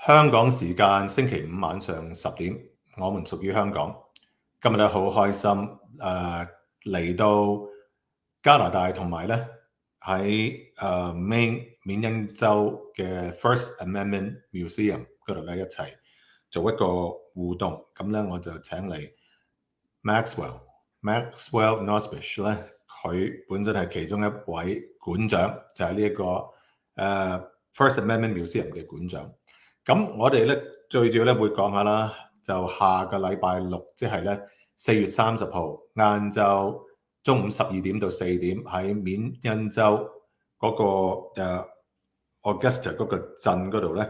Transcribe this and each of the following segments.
香港時間星期五晚上10點，我們屬於香港。今日咧好開心，嚟到加拿大同埋咧喺Maine 緬因州嘅 First Amendment Museum 嗰度咧一齊做一個互動。咁咧我就請嚟 Maxwell Nosbish 咧，佢本身係其中一位館長，就係呢一個First Amendment Museum 嘅館長。咁我哋咧最主要咧會講下啦，就下個禮拜六，即係咧4月30號晏晝中午12點到4點喺緬因州嗰個Augusta 嗰個鎮嗰度咧，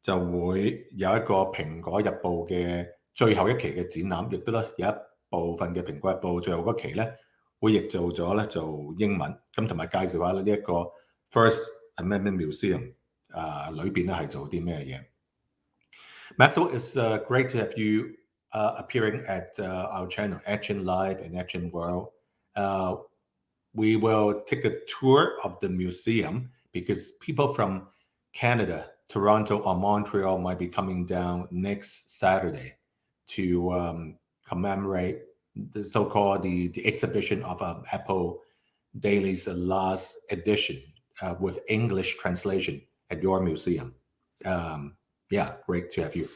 就會有一個蘋果日報嘅最後一期嘅展覽，亦都咧有一部分嘅蘋果日報最後嗰期咧會譯做咗咧做英文，咁同埋介紹下呢一個 First Amendment Museum 裏邊咧係做啲咩嘢。Maxwell, it's great to have you appearing at our channel, Action Live and Action World. We will take a tour of the museum because people from Canada, Toronto or Montreal might be coming down next Saturday to commemorate the so-called the exhibition of Apple Daily's last edition with English translation at your museum. Yeah, great to have you.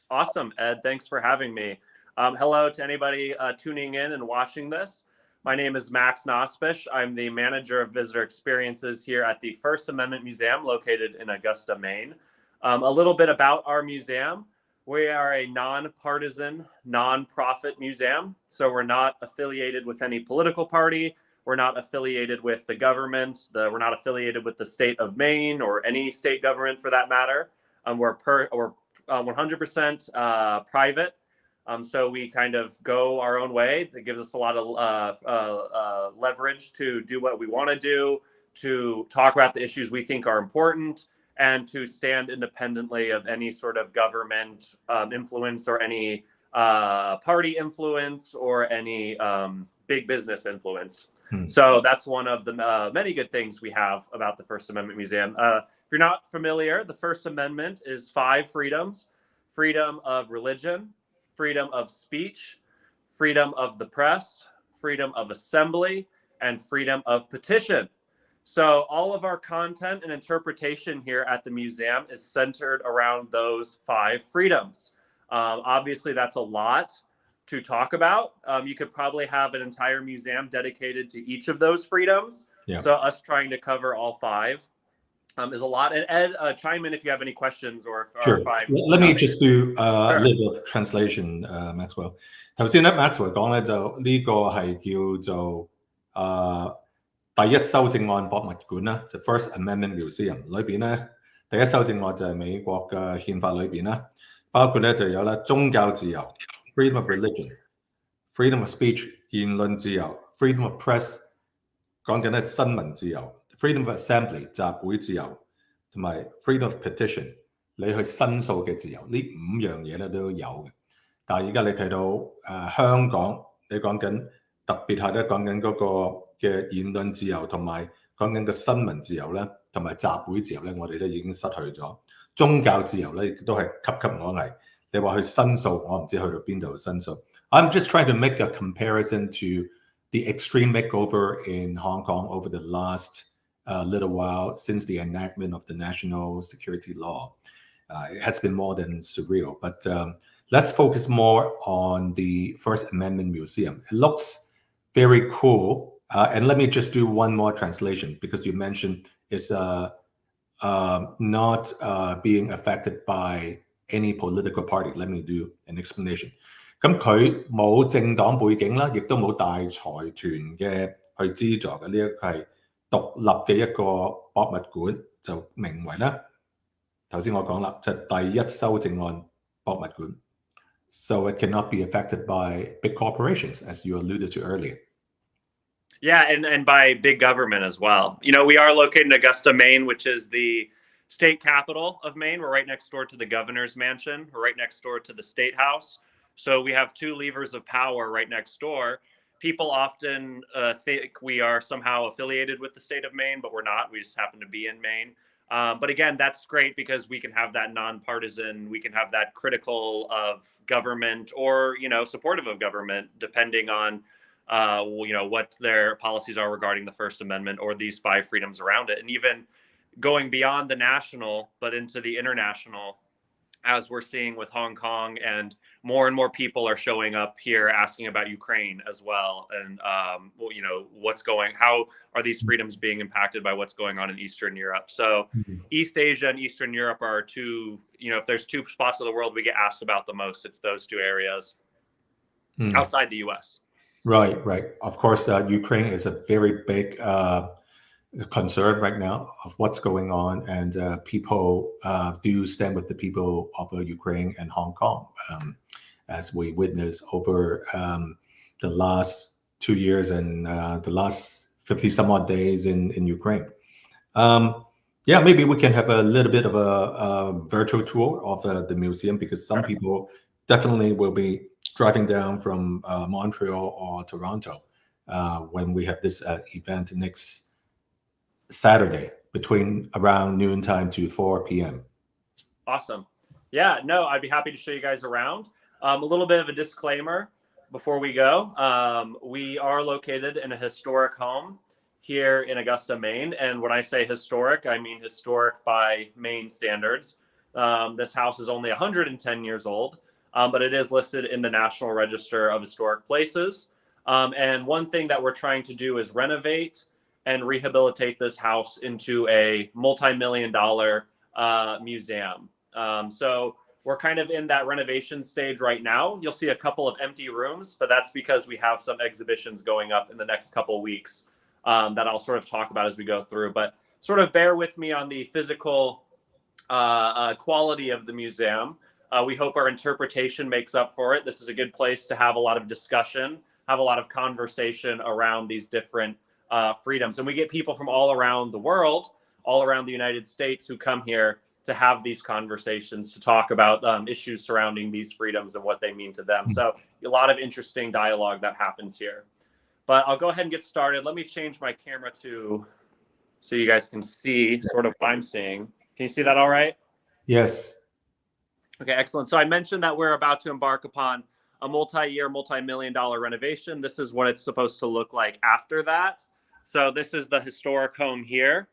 Awesome, Ed. Thanks for having me. Hello to anybody tuning in and watching this. My name is Max Nosbish. I'm the manager of visitor experiences here at the First Amendment Museum located in Augusta, Maine. A little bit about our museum. We are a nonpartisan, nonprofit museum. So we're not affiliated with any political party. We're not affiliated with the government. We're not affiliated with the state of Maine or any state government for that matter. We're 100% private. So we kind of go our own way. That gives us a lot of leverage to do what we want to do, to talk about the issues we think are important, and to stand independently of any sort of government influence or any party influence or any big business influence. So that's one of the many good things we have about the First Amendment Museum. If you're not familiar, the First Amendment is 5 freedoms: freedom of religion, freedom of speech, freedom of the press, freedom of assembly, and freedom of petition. So all of our content and interpretation here at the museum is centered around those 5 freedoms. Obviously, that's a lot to talk about. You could probably have an entire museum dedicated to each of those freedoms. Yeah. So us trying to cover all 5 is a lot. And Ed, chime in if you have any questions or if sure. 5. Let me just do a little bit of translation, Maxwell. 頭先咧 Maxwell 講咧就呢個係叫做第一修正案博物館啦，就 First Amendment Museum 裏邊咧第一修正案就係美國嘅憲法裏邊啦，包括咧就有咧宗教自由 freedom of religion, freedom of speech 言論自由 freedom of press 講緊咧新聞自由 freedom of assembly 集會自由同埋 freedom of petition 你去申訴嘅自由，呢5樣嘢咧都有嘅。但係而家你睇到香港，你講緊特別係咧講緊嗰個嘅言論自由同埋講緊嘅新聞自由咧，同埋集會自由咧，我哋都已經失去咗。宗教自由咧亦都係岌岌可危。你話去申訴，我唔知去到邊度申訴。I'm just trying to make a comparison to the extreme makeover in Hong Kong over the last little while since the enactment of the national security law. It has been more than surreal, but let's focus more on the First Amendment Museum. It looks very cool. And let me just do one more translation because you mentioned it's not being affected by any political party. Let me do an explanation. 咁佢冇政黨背景啦，亦都冇大財團嘅去資助嘅，呢一個係獨立嘅一個博物館，就名為咧頭先我講啦，就係第一修正案博物館。So it cannot be affected by big corporations, as you alluded to earlier. Yeah, and by big government as well. You know, we are located in Augusta, Maine, which is the state capital of Maine. We're right next door to the governor's mansion. We're right next door to the state house. So we have 2 levers of power right next door. People often think we are somehow affiliated with the state of Maine, but we're not. We just happen to be in Maine. But again, that's great because we can have that nonpartisan, we can have that critical of government or, supportive of government, depending on, what their policies are regarding the First Amendment or these 5 freedoms around it. And even going beyond the national, but into the international, as we're seeing with Hong Kong, and more people are showing up here asking about Ukraine as well. And, how are these freedoms being impacted by what's going on in Eastern Europe? So East Asia and Eastern Europe are 2, if there's 2 spots of the world we get asked about the most, it's those 2 areas outside the US. Right. Of course, Ukraine is a very big concern right now of what's going on, and people do stand with the people of Ukraine and Hong Kong, as we witness over the last 2 years and the last 50 some odd days in Ukraine. Maybe we can have a little bit of a virtual tour of the museum, because some people definitely will be driving down from Montreal or Toronto when we have this event next Saturday between around noontime to 4 p.m. Awesome. Yeah, no, I'd be happy to show you guys around. A little bit of a disclaimer before we go. We are located in a historic home here in Augusta, Maine. And when I say historic, I mean historic by Maine standards. This house is only 110 years old, but it is listed in the National Register of Historic Places. And one thing that we're trying to do is renovate and rehabilitate this house into a multi-million-dollar museum. So we're kind of in that renovation stage right now. You'll see a couple of empty rooms, but that's because we have some exhibitions going up in the next couple weeks that I'll sort of talk about as we go through. But sort of bear with me on the physical quality of the museum. We hope our interpretation makes up for it. This is a good place to have a lot of discussion, have a lot of conversation around these different freedoms. And we get people from all around the world, all around the United States, who come here to have these conversations, to talk about issues surrounding these freedoms and what they mean to them. So a lot of interesting dialogue that happens here. But I'll go ahead and get started. Let me change my camera so you guys can see sort of what I'm seeing. Can you see that all right? Yes. Okay, excellent. So I mentioned that we're about to embark upon a multi-year, multi-million-dollar renovation. This is what it's supposed to look like after that. So this is the historic home here.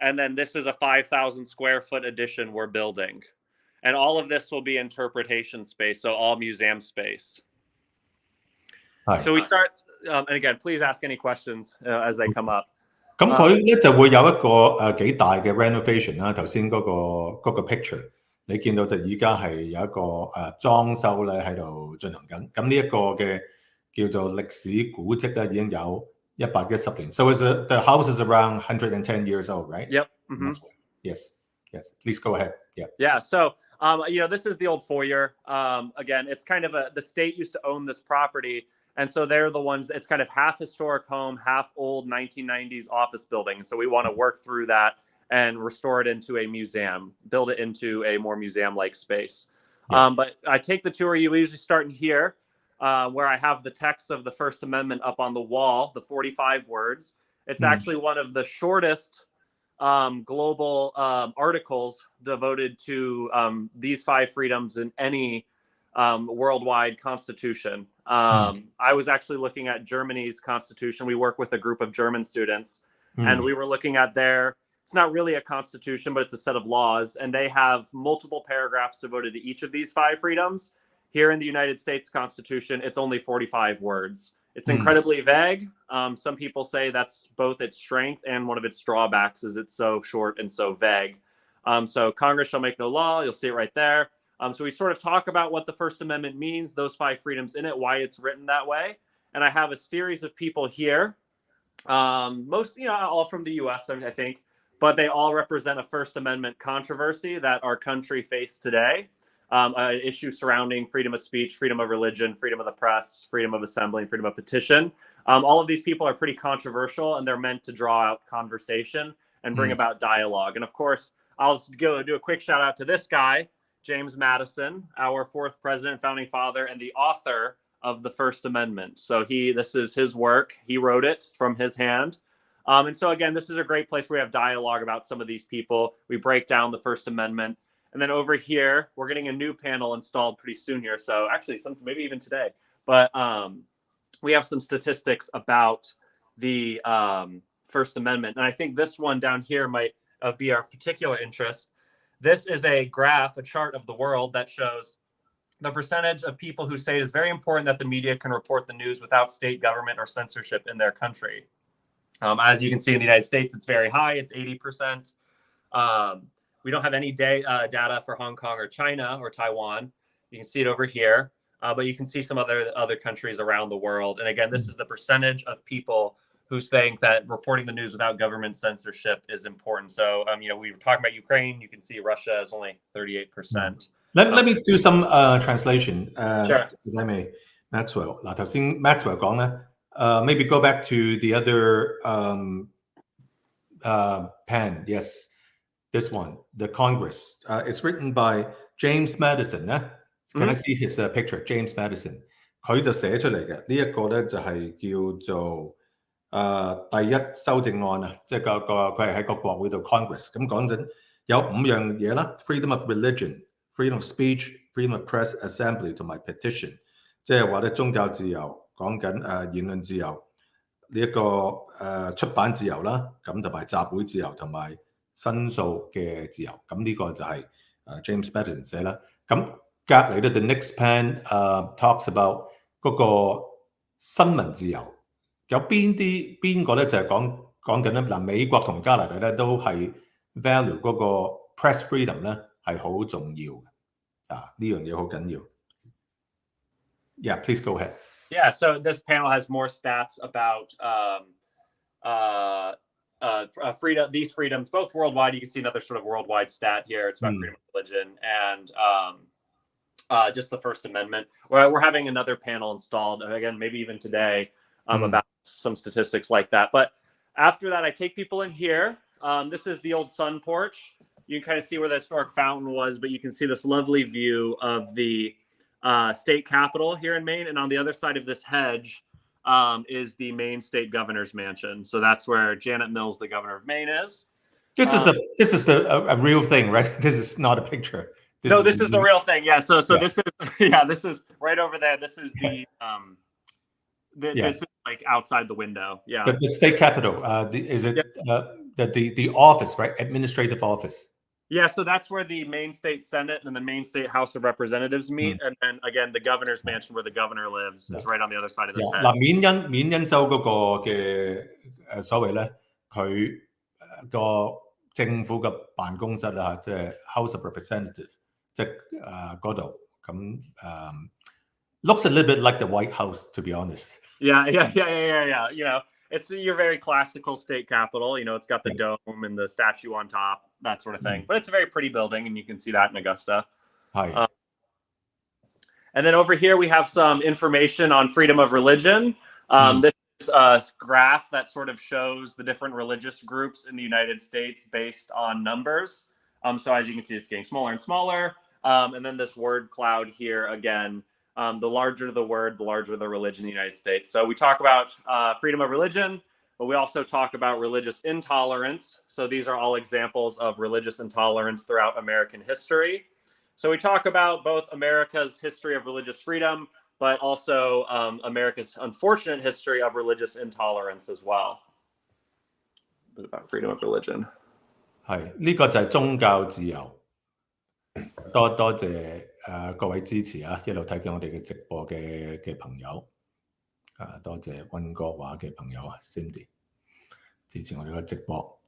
And then this is a 5,000 square foot addition we're building. And all of this will be interpretation space, so all museum space. Hi. So we start, and again, please ask any questions as they come up. 咁佢咧就會有一個幾大嘅 renovation 啦。頭先嗰個 picture， 你見到就而家係有一個裝修咧喺度進行緊。咁呢一個嘅叫做歷史古蹟咧已經有110年。So the house is around 110 years old, right? Yep. Mm-hmm. Yes. Please go ahead. Yeah. So, this is the old foyer. Again, it's kind of the state used to own this property. And so they're the ones, it's kind of half historic home, half old 1990s office building. So we want to work through that and restore it into a museum, build it into a more museum-like space. Yeah. But I take the tour, you usually start in here, where I have the text of the First Amendment up on the wall, the 45 words. It's actually one of the shortest global articles devoted to these 5 freedoms in any worldwide constitution. I was actually looking at Germany's constitution. We work with a group of German students, and we were looking at it's not really a constitution, but it's a set of laws, and they have multiple paragraphs devoted to each of these 5 freedoms. Here in the United States Constitution, it's only 45 words. It's incredibly vague. Some people say that's both its strength and one of its drawbacks is it's so short and so vague. So Congress shall make no law. You'll see it right there. So we sort of talk about what the First Amendment means, those 5 freedoms in it, why it's written that way. And I have a series of people here, most, all from the US, I think, but they all represent a First Amendment controversy that our country faced today. An issue surrounding freedom of speech, freedom of religion, freedom of the press, freedom of assembly, freedom of petition. All of these people are pretty controversial, and they're meant to draw out conversation and bring about dialogue. And of course, I'll go do a quick shout out to this guy, James Madison, our 4th president, founding father, and the author of the First Amendment. So this is his work. He wrote it from his hand. And so again, this is a great place where we have dialogue about some of these people. We break down the First Amendment. And then over here, we're getting a new panel installed pretty soon here. So actually, maybe even today. But we have some statistics about the First Amendment. And I think this one down here might be our particular interest. This is a graph, a chart of the world that shows the percentage of people who say it is very important that the media can report the news without state government or censorship in their country. As you can see in the United States, it's very high. It's 80%. We don't have any data for Hong Kong or China or Taiwan. You can see it over here, but you can see some other countries around the world. And again, this is the percentage of people who think that reporting the news without government censorship is important. So, we were talking about Ukraine. You can see Russia is only 38%. Let me do some translation. Sure. If I may, Maxwell. 嗱，頭先 Maxwell 講咧，maybe go back to the other pen. Yes, this one, the Congress. It's written by James Madison. Can I see his picture? James Madison. 佢就寫出嚟嘅呢一個咧就係叫做第一修正案啊，即係佢係喺個國會度 Congress。咁講緊有5樣嘢啦 ：freedom of religion、freedom of speech、freedom of press、assembly 同埋 petition， 即係話咧宗教自由，講緊言論自由，呢一個出版自由啦，咁同埋集會自由同埋申訴嘅自由。咁呢個就係James Madison 寫啦。咁隔離咧 the next pen talks about 嗰個新聞自由。有邊個咧就係講緊咧嗱，美國同加拿大咧都係 value 嗰個 press freedom 咧係好重要嘅呢樣嘢好緊要。Yeah, please go ahead. Yeah, so this panel has more stats about freedom. These freedoms, both worldwide. You can see another sort of worldwide stat here. It's about freedom of religion and just the First Amendment. We're having another panel installed again, maybe even today, about some statistics like that. But after that, I take people in here. This is the old sun porch. You can kind of see where the historic fountain was, but you can see this lovely view of the state capitol here in Maine. And on the other side of this hedge is the Maine State Governor's Mansion. So that's where Janet Mills, the governor of Maine, is. This is a real thing, right? This is not a picture. This is the real thing. Yeah. So this is right over there. This is the this is like outside the window. Yeah. The state capitol. Is it the office, right? Administrative office. Yeah, so that's where the Maine State Senate and the Maine State House of Representatives meet, and then again the governor's mansion where the governor lives is right on the other side of this hedge. 嗱，緬因州嗰個嘅所謂咧，佢個政府嘅辦公室啦，即係 House of Representatives， 即係嗰度咁looks a little bit like the White House, to be honest. Yeah. It's your very classical state capitol. It's got the dome and the statue on top, that sort of thing. But it's a very pretty building, and you can see that in Augusta. Hi. And then over here, we have some information on freedom of religion. This is a graph that sort of shows the different religious groups in the United States based on numbers. So as you can see, it's getting smaller and smaller. And then this word cloud here, again, the larger the word, the larger the religion in the United States. So we talk about freedom of religion, but we also talk about religious intolerance. So these are all examples of religious intolerance throughout American history. So we talk about both America's history of religious freedom, but also America's unfortunate history of religious intolerance as well. About freedom of religion. 係呢個就係宗教自由。多謝各位支持啊！一路睇緊我哋嘅直播嘅朋友多謝溫哥華嘅朋友啊 ，Cindy 支持我哋嘅直播。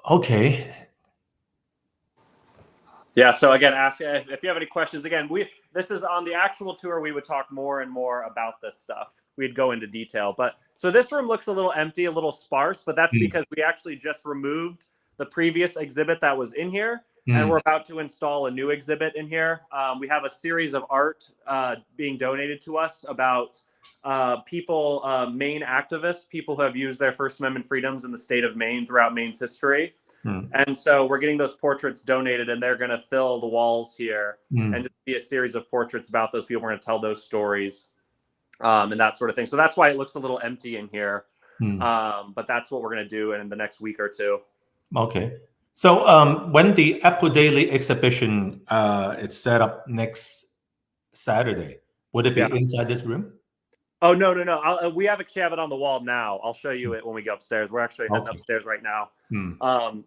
Okay. Yeah. So again, ask if you have any questions. Again, this is on the actual tour. We would talk more and more about this stuff. We'd go into detail. But so this room looks a little empty, a little sparse, but that's because we actually just removed the previous exhibit that was in here. And we're about to install a new exhibit in here. We have a series of art being donated to us about people, Maine activists, people who have used their First Amendment freedoms in the state of Maine throughout Maine's history. And so we're getting those portraits donated, and they're going to fill the walls here and just be a series of portraits about those people. We're going to tell those stories and that sort of thing. So that's why it looks a little empty in here. But that's what we're going to do in the next week or two. Okay. So when the Apple Daily exhibition is set up next Saturday, would it be inside this room? Oh, no. We actually have it on the wall now. I'll show you it when we go upstairs. We're actually heading upstairs right now.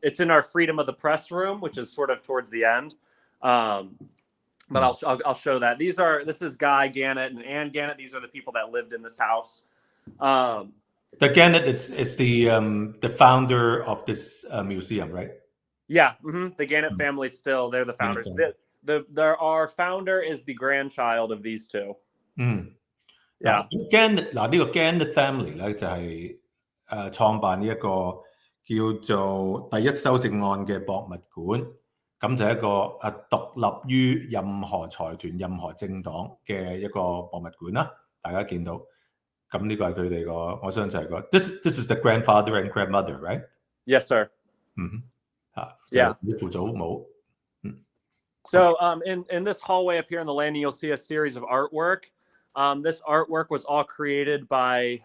It's in our Freedom of the Press room, which is sort of towards the end. But I'll show that. This is Guy Gannett and Ann Gannett. These are the people that lived in this house. The Gannett is the founder of this museum, right? Yeah, the Gannett family still, they're the founders. Our founder is the grandchild of these two. Yeah. Gannett 呢個 Gannett family 咧就係創辦呢一個叫做第一修正案嘅博物館，咁就係一個獨立於任何財團、任何政黨嘅一個博物館啦。大家見到，咁呢個係佢哋個，我相信就係個 This is the grandfather and grandmother, right? Yes, sir. Yeah. 父祖母。So in this hallway up here in the landing, you'll see a series of artwork. This artwork was all created by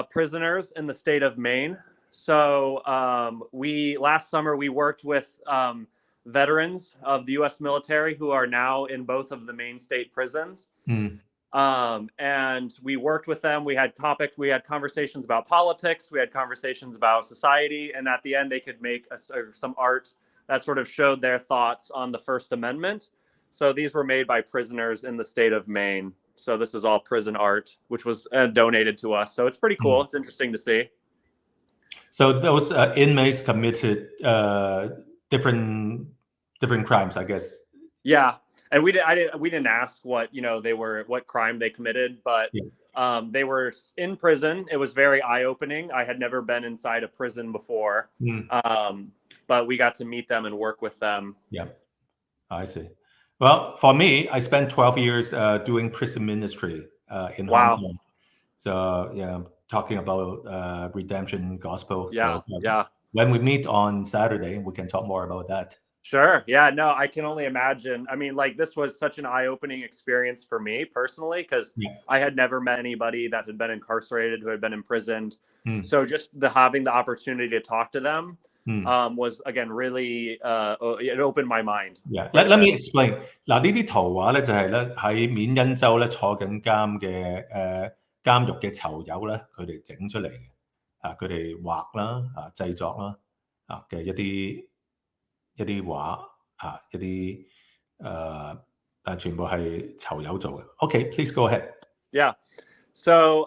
prisoners in the state of Maine. So last summer we worked with veterans of the U.S. military who are now in both of the Maine state prisons. And we worked with them. We had conversations about politics. We had conversations about society. And at the end, they could make some art that sort of showed their thoughts on the First Amendment. So these were made by prisoners in the state of Maine. So this is all prison art, which was donated to us. So it's pretty cool. It's interesting to see. So those inmates committed different crimes, I guess. Yeah. And we didn't ask what crime they committed, but they were in prison. It was very eye-opening. I had never been inside a prison before, but we got to meet them and work with them. Yeah, I see. Well, for me, I spent 12 years doing prison ministry in Hong Kong. So yeah, talking about redemption gospel. Yeah, so, when we meet on Saturday, we can talk more about that. Sure. Yeah, no, I can only imagine. I mean, this was such an eye-opening experience for me personally, because I had never met anybody that had been incarcerated, who had been imprisoned. So just having the opportunity to talk to them was, again, really, it opened my mind. Yeah. Let me explain. 嗱，呢啲圖畫咧就係咧喺緬因州咧坐緊監嘅監獄嘅囚友咧，佢哋整出嚟嘅，佢哋畫啦，製作啦，嘅一啲畫一啲全部係囚友做嘅。Okay, please go ahead. Yeah. So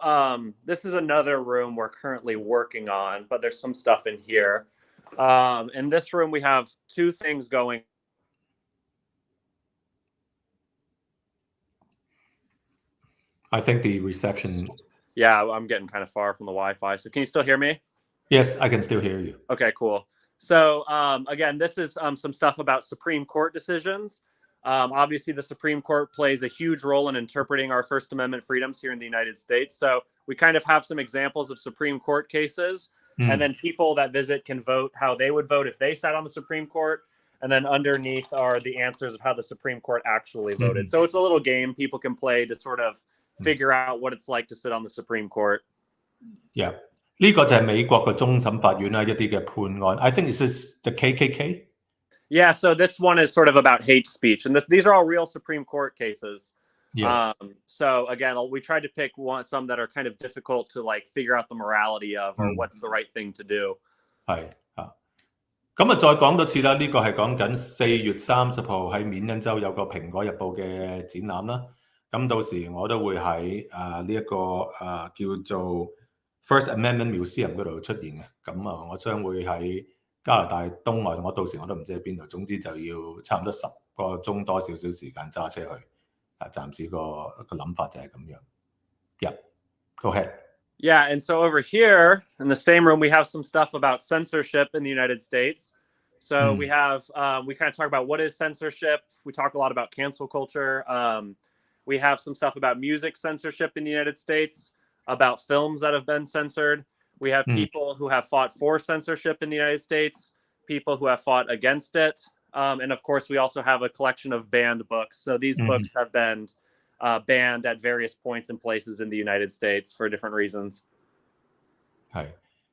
this is another room we're currently working on, but there's some stuff in here. In this room, we have two things going. I think the reception. Yeah, I'm getting kind of far from the Wi-Fi. So can you still hear me? Yes, I can still hear you. Okay, cool. So again, this is some stuff about Supreme Court decisions. Obviously, the Supreme Court plays a huge role in interpreting our First Amendment freedoms here in the United States. So we kind of have some examples of Supreme Court cases. And then people that visit can vote how they would vote if they sat on the Supreme Court. And then underneath are the answers of how the Supreme Court actually voted. So it's a little game people can play to sort of figure out what it's like to sit on the Supreme Court. Yeah. 呢個就係美國嘅終審法院啦，一啲嘅判案。I think this is the KKK. Yeah, so this one is sort of about hate speech. And these are all real Supreme Court cases. Yes. So again, we tried to pick some that are kind of difficult to figure out the morality of, or what's the right thing to do. 係咁再講多次啦，呢個係講緊4月30號喺緬因州有個蘋果日報嘅展覽啦。咁到時我都會喺呢一個叫做 First Amendment Museum 嗰度出現嘅。咁我將會喺加拿大東岸，我到時我都唔知喺邊度。總之就要差唔多10個鐘多少少時間揸車去。暫時個諗法就係咁樣。Yeah, go ahead. Yeah, and so over here in the same room, we have some stuff about censorship in the United States. So we have, we kind of talk about what is censorship. We talk a lot about cancel culture. We have some stuff about music censorship in the United States, about films that have been censored. We have people who have fought for censorship in the United States, people who have fought against it. And of course, we also have a collection of banned books. So these books have been banned at various points and places in the United States for different reasons. 係，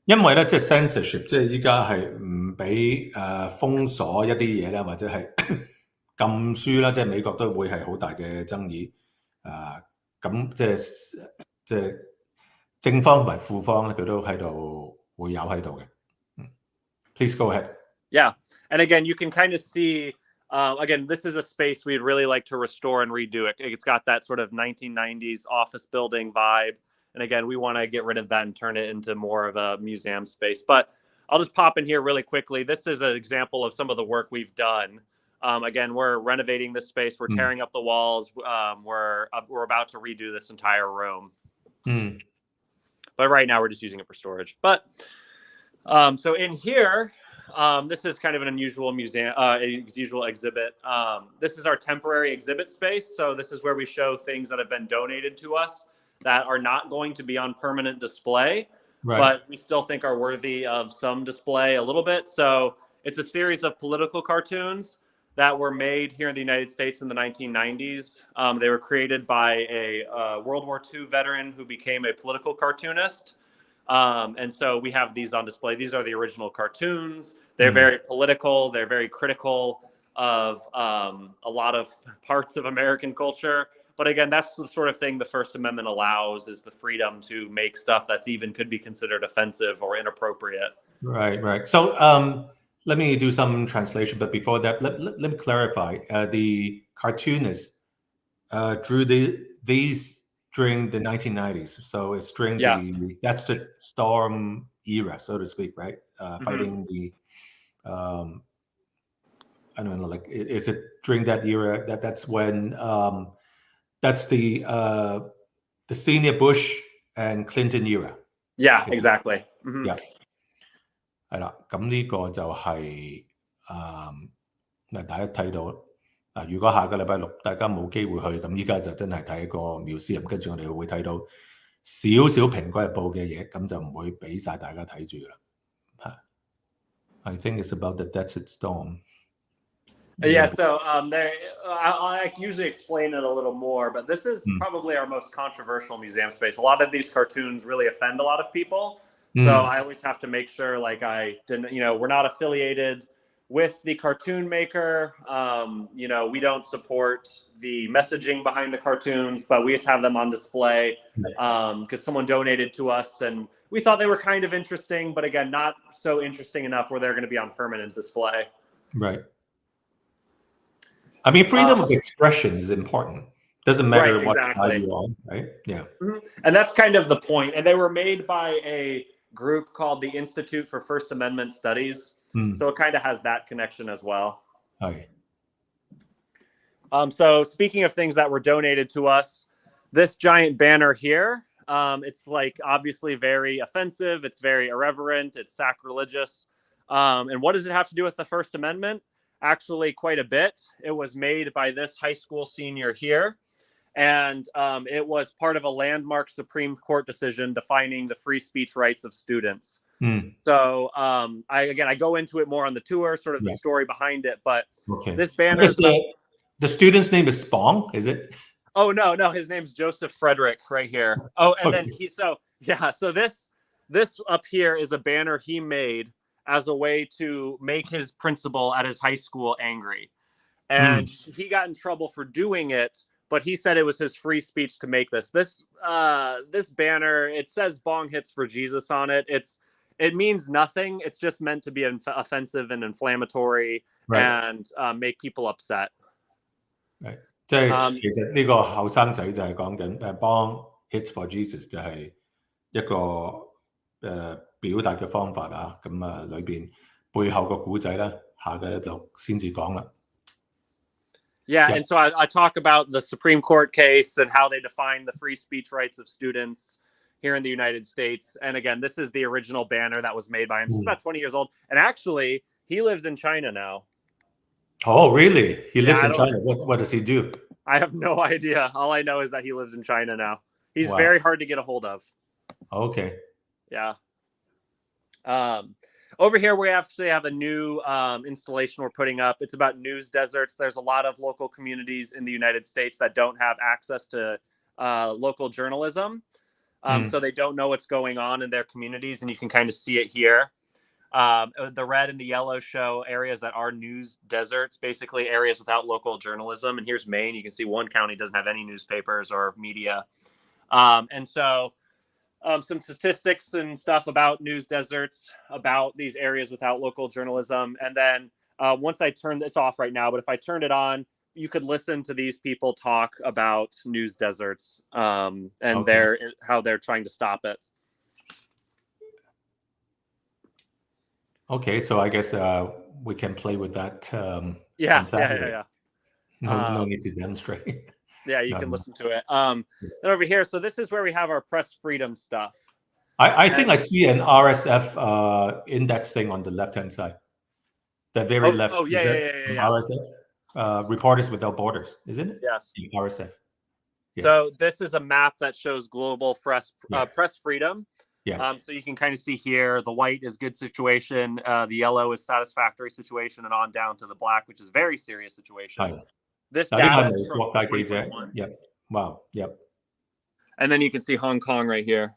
因為咧即係 censorship，即係依家係唔俾封鎖一啲嘢咧，或者係禁書啦，即係美國都會係好大嘅爭議。咁即係正方同埋負方咧，佢都喺度會有喺度嘅。Please go ahead. Yeah, and again, you can kind of see. Again, this is a space we'd really like to restore and redo it. It's got that sort of 1990s office building vibe. And again, we want to get rid of that and turn it into more of a museum space. But I'll just pop in here really quickly. This is an example of some of the work we've done. Again, we're renovating this space. We're tearing up the walls. We're about to redo this entire room. But right now, we're just using it for storage. But so in here, this is kind of an unusual museum, usual exhibit. This is our temporary exhibit space. So this is where we show things that have been donated to us that are not going to be on permanent display, but we still think are worthy of some display a little bit. So it's a series of political cartoons that were made here in the United States in the 1990s. They were created by a World War II veteran who became a political cartoonist. And so we have these on display. These are the original cartoons. They're very political. They're very critical of a lot of parts of American culture. But again, that's the sort of thing the First Amendment allows, is the freedom to make stuff that's even could be considered offensive or inappropriate. Right. So let me do some translation. But before that, let me clarify. The cartoonists drew these during the 1990s. So it's during the Desert Storm era, so to speak, right? Fighting the, I don't know, like, is it during that era? That's when, that's the senior Bush and Clinton era. Yeah, exactly. Yeah. 係啦，咁呢個就係大家睇到如果下個禮拜六大家冇機會去，咁依家就真係睇個 museum， 跟住我哋會睇到少少蘋果日報嘅嘢，咁就唔會俾晒大家睇住啦。I think it's about the Desert Storm. Yeah, so I usually explain it a little more, but this is probably our most controversial museum space. A lot of these cartoons really offend a lot of people. So I always have to make sure, like, I didn't, we're not affiliated with the cartoon maker. We don't support the messaging behind the cartoons, but we just have them on display because someone donated to us and we thought they were kind of interesting, but again, not so interesting enough where they're going to be on permanent display. Right. I mean, freedom of expression is important. Doesn't matter what side you're on, right? Yeah. And that's kind of the point. And they were made by a group called the Institute for First Amendment Studies. So it kind of has that connection as well. So speaking of things that were donated to us, this giant banner here, it's like obviously very offensive. It's very irreverent. It's sacrilegious. And what does it have to do with the First Amendment? Actually, quite a bit. It was made by this high school senior here. And it was part of a landmark Supreme Court decision defining the free speech rights of students. So I go into it more on the tour, sort of the story behind it. But this banner, the student's name is Spong, is it? Oh no, his name's Joseph Frederick right here. Oh, and then so this up here is a banner he made as a way to make his principal at his high school angry, and he got in trouble for doing it. But he said it was his free speech to make this. This banner, it says "Bong hits for Jesus" on it. It means nothing. It's just meant to be offensive and inflammatory and make people upset. Right. 即係其實呢個後生仔就係講緊Bong hits for Jesus 就係一個表達嘅方法啊。咁裏邊背後個故仔咧，下個就先至講啦。Yeah, and so I talk about the Supreme Court case and how they define the free speech rights of students here in the United States. And again, this is the original banner that was made by him. He's about 20 years old. And actually, he lives in China now. Oh, really? He lives in China. What does he do? I have no idea. All I know is that he lives in China now. He's very hard to get a hold of. Okay. Yeah. Over here, we actually have a new installation we're putting up. It's about news deserts. There's a lot of local communities in the United States that don't have access to local journalism. So they don't know what's going on in their communities, and you can kind of see it here. The red and the yellow show areas that are news deserts, basically areas without local journalism. And here's Maine. You can see one county doesn't have any newspapers or media. And so some statistics and stuff about news deserts, about these areas without local journalism. And then once I turn this off right now, but if I turned it on, you could listen to these people talk about news deserts and how they're trying to stop it. Okay, so I guess we can play with that. Yeah. No need to demonstrate. Yeah, you can listen to it. Then over here, so this is where we have our press freedom stuff. I think I see an RSF index thing on the left-hand side. The very left. Oh, yeah. RSF, Reporters Without Borders, isn't it? Yes. RSF. Yeah. So this is a map that shows global press freedom. Yeah. So you can kind of see here, the white is good situation, the yellow is satisfactory situation, and on down to the black, which is very serious situation. This data is from 2021. Yep. Wow. Yep. And then you can see Hong Kong right here.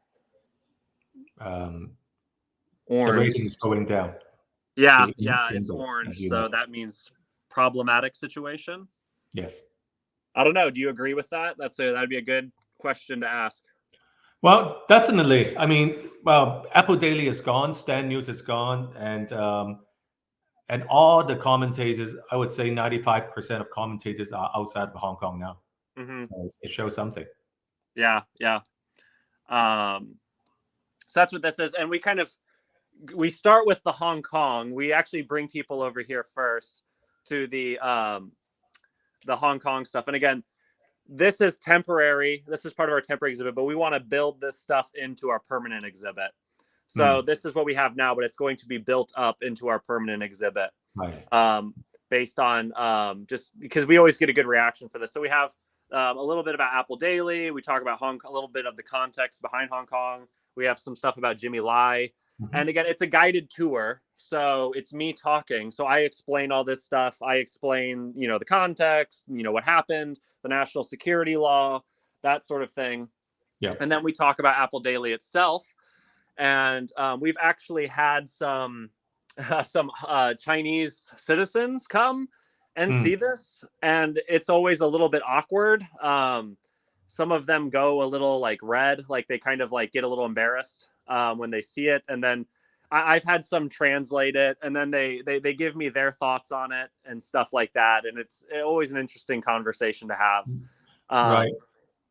The Orange. rating is going down. Yeah, it's orange. So that means problematic situation. Yes. I don't know. Do you agree with that? That'd be a good question to ask. Well, definitely. I mean, Apple Daily is gone, Stan News is gone, and all the commentators, I would say 95% of commentators are outside of Hong Kong now. So it shows something. Yeah. So that's what this is. And we start with the Hong Kong. We actually bring people over here first to the Hong Kong stuff. And again, this is temporary. This is part of our temporary exhibit, but we want to build this stuff into our permanent exhibit. So this is what we have now, but it's going to be built up into our permanent exhibit. Right. Based on just because we always get a good reaction for this. So we have a little bit about Apple Daily. We talk about Hong Kong, a little bit of the context behind Hong Kong. We have some stuff about Jimmy Lai. And again, it's a guided tour. So it's me talking. So I explain all this stuff. I explain, the context, what happened, the national security law, that sort of thing. Yeah. And then we talk about Apple Daily itself. And we've actually had some Chinese citizens come and see this. And it's always a little bit awkward. Some of them go a little red, they kind of get a little embarrassed when they see it. And then I've had some translate it, and then they give me their thoughts on it and stuff like that. And it's always an interesting conversation to have.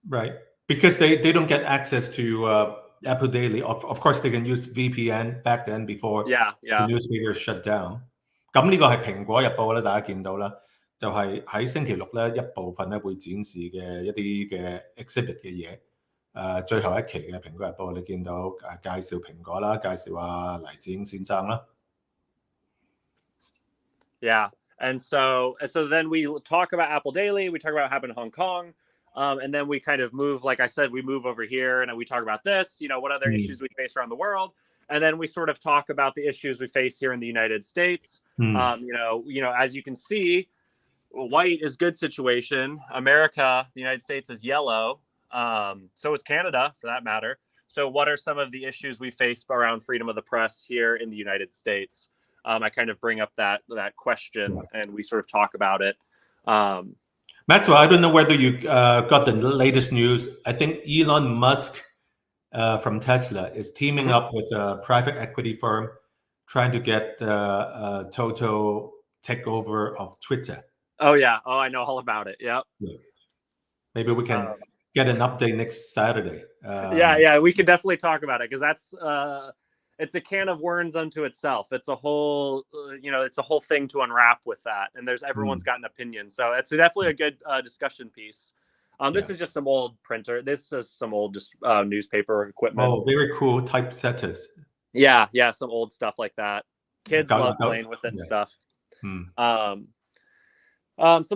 Right. Because they don't get access to Apple Daily. Of course, they can use VPN back then before the newspaper shut down. 咁呢個係蘋果日報咧，大家見到啦，就係喺星期六咧一部分咧會展示嘅一啲嘅 exhibit 嘅嘢。最後一期嘅蘋果日報，你見到介紹蘋果啦，介紹阿黎智英先生啦。Yeah, and so then we talk about Apple Daily. We talk about what happened in Hong Kong, and then we kind of move. Like I said, we move over here, and we talk about this. What other issues we face around the world, and then we sort of talk about the issues we face here in the United States. As you can see, white is good situation. America, the United States, is yellow. So is Canada, for that matter. So what are some of the issues we face around freedom of the press here in the United States? I kind of bring up that question, and we sort of talk about it. Maxwell, I don't know whether you got the latest news. I think Elon Musk from Tesla is teaming up with a private equity firm trying to get a total takeover of Twitter. Oh, yeah. Oh, I know all about it. Yep. Yeah. Maybe we can get an update next Saturday. We can definitely talk about it, because that's it's a can of worms unto itself. It's a whole it's a whole thing to unwrap with that, and everyone's got an opinion, so it's definitely a good discussion piece. This is just some old printer. This is some old just newspaper equipment. Oh, very cool typesetters. Yeah, some old stuff like that. Kids love playing with it and stuff. Some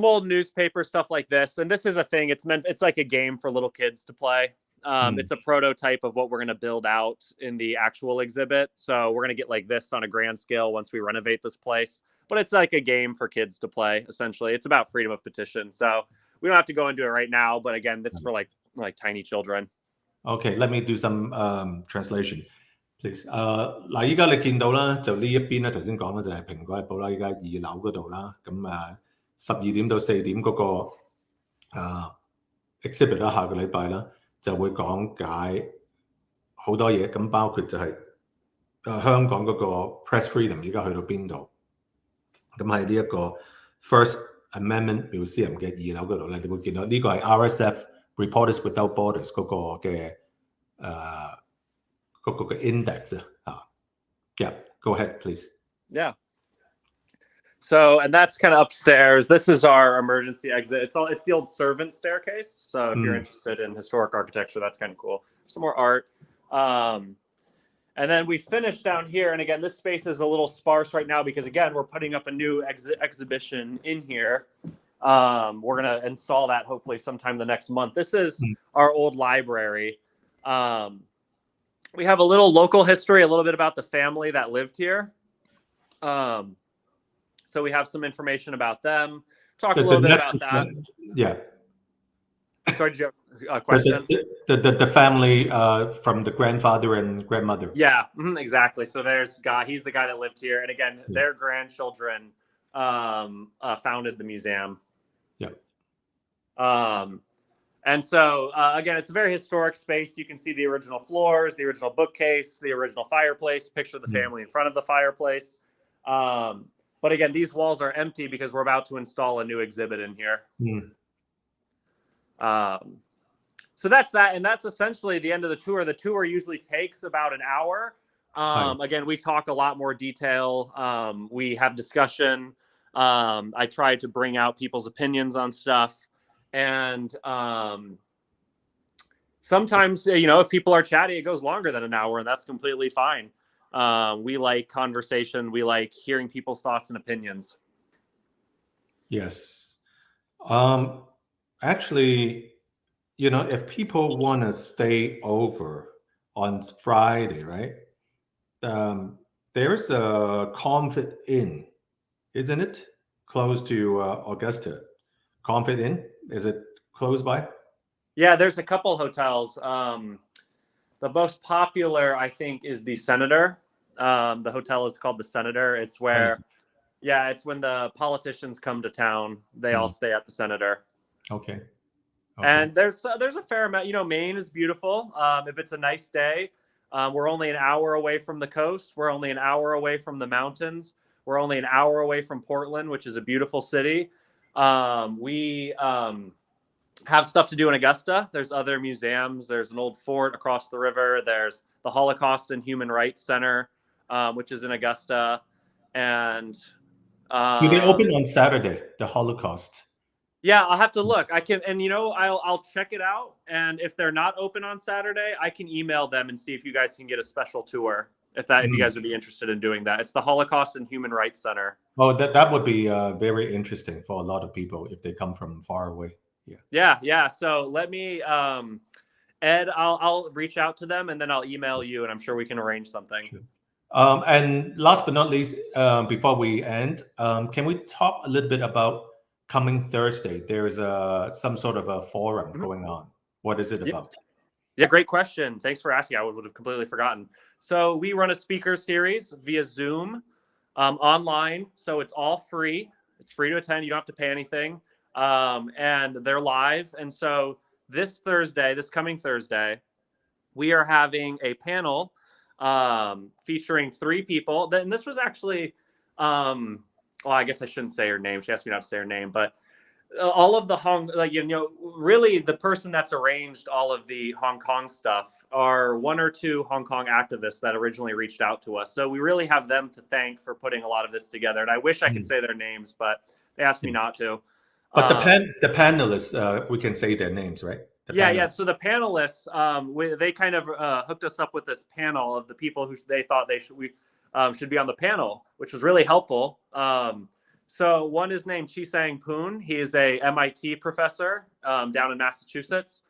old newspaper stuff like this, and this is a thing. It's like a game for little kids to play. It's a prototype of what we're going to build out in the actual exhibit. So we're going to get like this on a grand scale once we renovate this place. But it's like a game for kids to play, essentially. It's about freedom of petition. So we don't have to go into it right now. But again, this is for like tiny children. Okay, let me do some translation, please. 嗱，依家你見到啦，就呢一邊咧，頭先講咧就係蘋果日報啦，依家2樓嗰度啦，咁12點到4點嗰個exhibit 啦，下個禮拜啦就會講解好多嘢，咁包括就係香港嗰個 press freedom 依家去到邊度，咁喺呢一個 First Amendment Museum 嘅2樓嗰度咧，你會見到呢個係 RSF Reporters Without Borders 嗰個嘅嗰個嘅 index 啊。Yeah, go ahead, please. Yeah. So, and that's kind of upstairs. This is our emergency exit. It's the old servant staircase. So if you're interested in historic architecture, that's kind of cool. Some more art. And then we finished down here. And again, this space is a little sparse right now because, again, we're putting up a new exhibition in here. We're going to install that hopefully sometime the next month. This is our old library. We have a little local history, a little bit about the family that lived here. So we have some information about them. Talk a little bit about that. Yeah. Sorry, did you have a question? The family from the grandfather and grandmother. Yeah, exactly. So there's guy. He's the guy that lived here, and again, their grandchildren founded the museum. Yeah. And so again, it's a very historic space. You can see the original floors, the original bookcase, the original fireplace. Picture the family in front of the fireplace. But again, these walls are empty because we're about to install a new exhibit in here. So that's that. And that's essentially the end of the tour. The tour usually takes about an hour. Again, we talk a lot more detail. We have discussion. I try to bring out people's opinions on stuff. And sometimes, if people are chatty, it goes longer than an hour, and that's completely fine. We like conversation. We like hearing people's thoughts and opinions. Yes. Actually, if people want to stay over on Friday, right? There's a Comfort Inn, isn't it? Close to Augusta. Comfort Inn, is it close by? Yeah, there's a couple hotels. The most popular, I think, is the Senator. The hotel is called the Senator. It's where, it's when the politicians come to town. They all stay at the Senator. Okay. And there's a fair amount. Maine is beautiful. If it's a nice day, we're only an hour away from the coast. We're only an hour away from the mountains. We're only an hour away from Portland, which is a beautiful city. We have stuff to do in Augusta. There's other museums. There's an old fort across the river. There's the Holocaust and Human Rights Center, which is in Augusta. And do they open on Saturday, the Holocaust? Yeah, I'll have to look. I can, and I'll check it out. And if they're not open on Saturday, I can email them and see if you guys can get a special tour. If you guys would be interested in doing that. It's the Holocaust and Human Rights Center. Oh, that would be very interesting for a lot of people if they come from far away. Yeah. So let me, Ed, I'll reach out to them and then I'll email you, and I'm sure we can arrange something. Sure. And last but not least, before we end, can we talk a little bit about coming Thursday? There's some sort of a forum going on. What is it about? Yeah, great question. Thanks for asking. I would have completely forgotten. So we run a speaker series via Zoom online. So it's all free. It's free to attend. You don't have to pay anything. And they're live. And so this coming Thursday, we are having a panel featuring 3 people. And this was actually, well, I guess I shouldn't say her name. She asked me not to say her name, but all of the really the person that's arranged all of the Hong Kong stuff are 1 or 2 Hong Kong activists that originally reached out to us. So we really have them to thank for putting a lot of this together. And I wish I could say their names, but they asked me not to. But the panelists, we can say their names, right? Yeah. So the panelists, they kind of hooked us up with this panel of the people who they thought we should be on the panel, which was really helpful. So one is named Chi-Sang Poon. He is a MIT professor down in Massachusetts.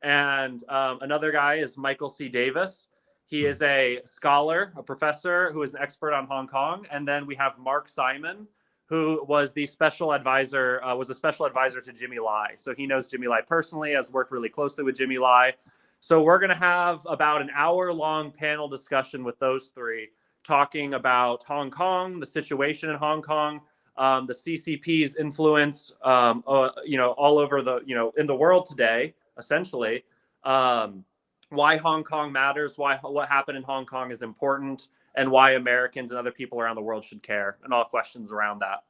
And another guy is Michael C. Davis. He is a scholar, a professor who is an expert on Hong Kong. And then we have Mark Simon, who was the special advisor, to Jimmy Lai. So he knows Jimmy Lai personally, has worked really closely with Jimmy Lai. So we're going to have about an hour-long panel discussion with those three, talking about Hong Kong, the situation in Hong Kong, the CCP's influence, all over the, in the world today, essentially, why Hong Kong matters, what happened in Hong Kong is important, and why Americans and other people around the world should care, and all questions around that.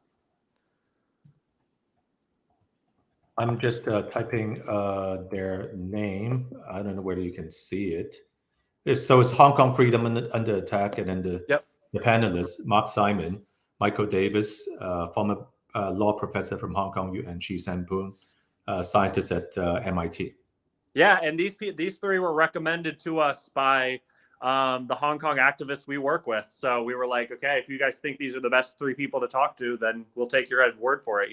I'm just typing their name. I don't know whether you can see it. So it's Hong Kong Freedom under Attack, and then the panelists, Mark Simon, Michael Davis, former law professor from Hong Kong, and Shi Sanpoon, scientist at MIT. Yeah, and these three were recommended to us by the Hong Kong activists we work with. So we were like, okay, if you guys think these are the best three people to talk to, then we'll take your word for it,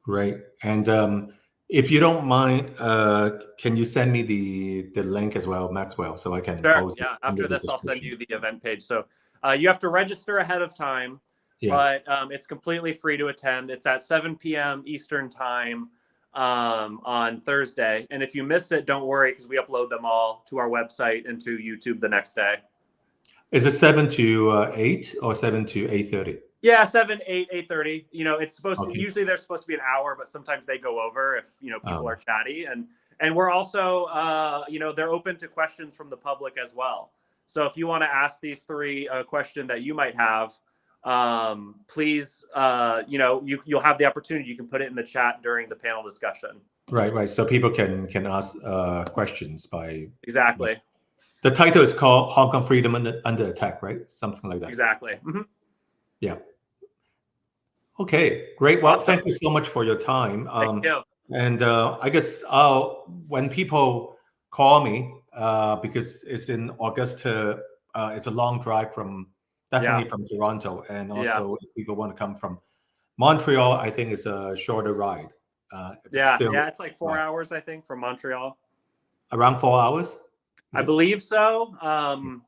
Great. And if you don't mind, can you send me the link as well, Maxwell, so I can post it? Yeah, after this, I'll send you the event page. So you have to register ahead of time, but it's completely free to attend. It's at 7 p.m. Eastern time on Thursday. And if you miss it, don't worry, because we upload them all to our website and to YouTube the next day. Is it 7 to 8 or 7 to 8:30? Yeah, 7, 8, 8:30. It's supposed to, usually they're supposed to be an hour, but sometimes they go over if, people are chatty. And we're also, they're open to questions from the public as well. So if you want to ask these three a question that you might have, please, you'll have the opportunity. You can put it in the chat during the panel discussion. Right. So people can ask questions by... Exactly. The title is called Hong Kong Freedom under Attack, right? Something like that. Exactly. Mm-hmm. Yeah. Okay, great. Well, thank you so much for your time. Thank you. And I guess when people call me, because it's in Augusta, it's a long drive from Toronto, and also if people want to come from Montreal, I think it's a shorter ride. It's like 4 hours, I think, from Montreal. Around 4 hours? I believe so.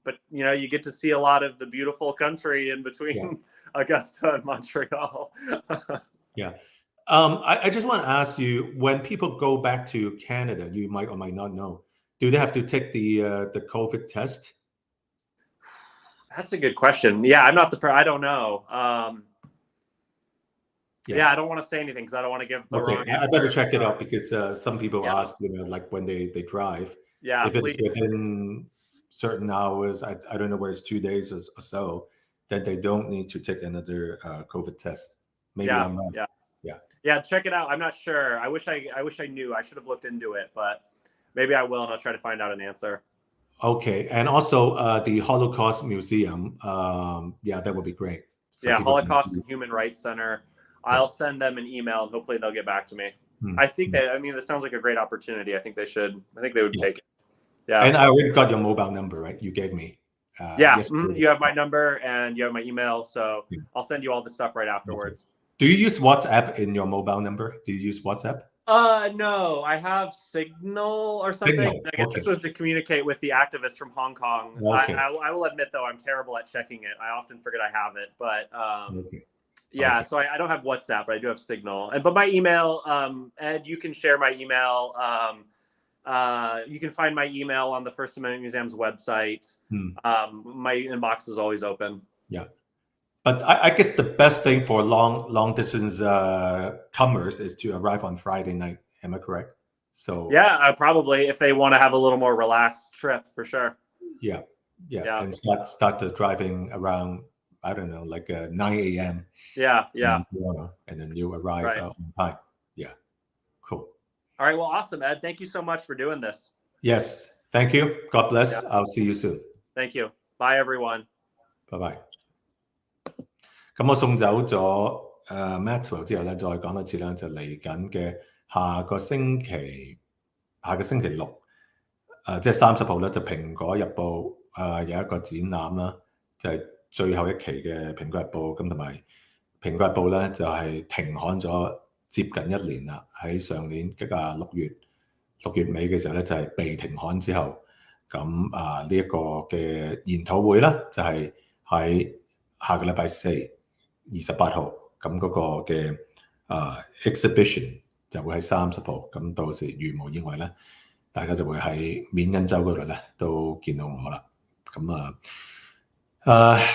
But you get to see a lot of the beautiful country in between Augusta and Montreal. I just want to ask you, when people go back to Canada, you might or might not know, do they have to take the COVID test? That's a good question. Yeah, I'm not I don't know. I don't want to say anything because I don't want to give the wrong answer. I better check it out, because some people ask, like when they drive. Yeah, if it's within certain hours, I don't know whether it's 2 days or so, that they don't need to take another COVID test. Maybe I'm wrong. Yeah, check it out. I'm not sure. I wish I knew. I should have looked into it, but maybe I will, and I'll try to find out an answer. Okay, and also the Holocaust Museum. That would be great. So Holocaust and Human Rights Center. I'll send them an email, and hopefully they'll get back to me. I think this sounds like a great opportunity. I think they would take it. Yeah. And I already got your mobile number, right? You gave me. You have my number and you have my email, so I'll send you all the stuff right afterwards. Do you use WhatsApp in your mobile number? Do you use WhatsApp? No, I have Signal or something. I guess this was to communicate with the activists from Hong Kong. Okay. I will admit, though, I'm terrible at checking it. I often forget I have it, but so I don't have WhatsApp, but I do have Signal. But my email, Ed, you can share my email. You can find my email on the First Amendment Museum's website. My inbox is always open. Yeah. But I guess the best thing for long distance comers is to arrive on Friday night. Am I correct? So probably, if they want to have a little more relaxed trip, for sure. Yeah. And start the driving around, I don't know, like 9 a.m. Yeah. And then you arrive on time. Yeah. Cool. All right. Well, awesome, Ed. Thank you so much for doing this. Yes. Thank you. God bless. I'll see you soon. Thank you. Bye, everyone. Bye-bye. 咁我送走咗Maxwell 之後咧，再講多次啦，就嚟緊嘅下個星期六，即係30號咧，就蘋果日報有一個展覽啦，就係最後一期嘅蘋果日報，咁同埋蘋果日報咧就係停刊咗接近1年啦，喺上年6月尾嘅時候咧就係被停刊之後，咁呢一個嘅研討會咧就係喺下個禮拜4。28號，咁嗰個嘅exhibition 就會喺30號，咁到時如無意外咧，大家就會喺緬因州嗰度咧都見到我啦。咁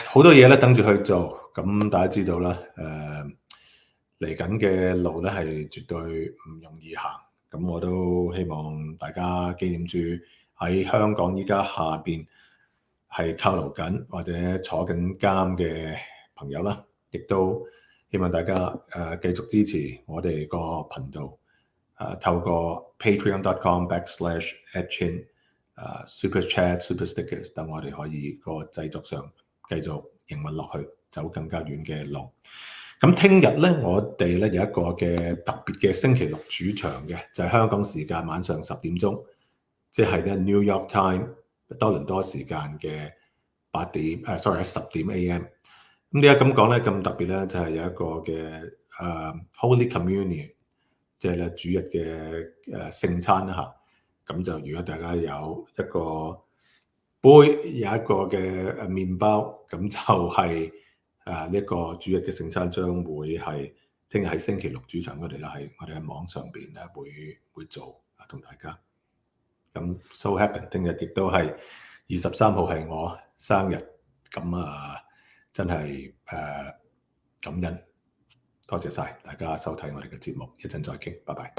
好多嘢咧等住去做。咁大家知道啦，嚟緊嘅路咧係絕對唔容易行。咁我都希望大家紀念住喺香港依家下邊係扣留緊或者坐緊監嘅朋友啦，亦都希望大家繼續支持我哋個頻道，透過 patreon.com/etchin super chat、super stickers 等我哋可以個製作上繼續營運落去，走更加遠嘅路。咁聽日咧，我哋咧有一個嘅特別嘅星期六主場嘅，就係香港時間晚上10點鐘，即係咧 New York Time 多倫多時間嘅10點 AM。咁點解咁講咧？咁特別咧，就係有一個嘅Holy Communion， 即係咧主日嘅聖餐啦嚇。咁就如果大家有一個杯，有一個嘅麵包，咁就係呢個主日嘅聖餐將會係聽日喺星期六主場嗰度啦，係我哋喺網上邊咧會做同大家。咁 so happen， 聽日亦都係23號係我生日，咁真係感恩，多謝晒大家收睇我哋嘅節目，一陣再傾，拜拜。